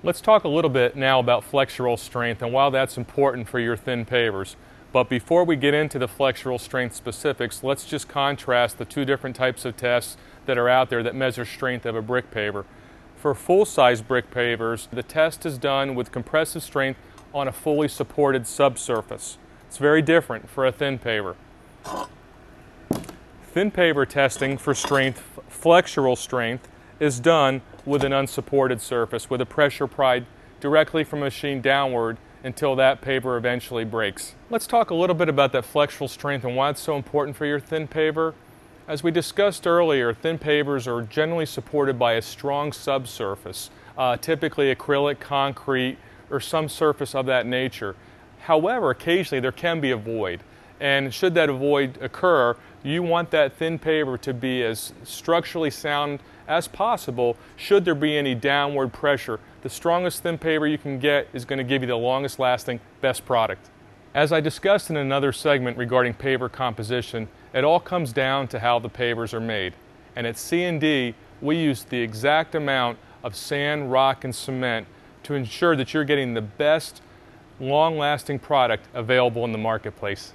Let's talk a little bit now about flexural strength and why that's important for your thin pavers. But before we get into the flexural strength specifics, let's just contrast the two different types of tests that are out there that measure strength of a brick paver. For full-size brick pavers, the test is done with compressive strength on a fully supported subsurface. It's very different for a thin paver. Thin paver testing for strength, flexural strength, is done with an unsupported surface with a pressure applied directly from a machine downward until that paver eventually breaks. Let's talk a little bit about that flexural strength and why it's so important for your thin paver. As we discussed earlier, thin pavers are generally supported by a strong subsurface, typically acrylic, concrete, or some surface of that nature. However, occasionally there can be a void, and should that void occur, you want that thin paver to be as structurally sound as possible should there be any downward pressure. The strongest thin paver you can get is going to give you the longest lasting, best product. As I discussed in another segment regarding paver composition, it all comes down to how the pavers are made. And at C&D, we use the exact amount of sand, rock, and cement to ensure that you're getting the best long-lasting product available in the marketplace.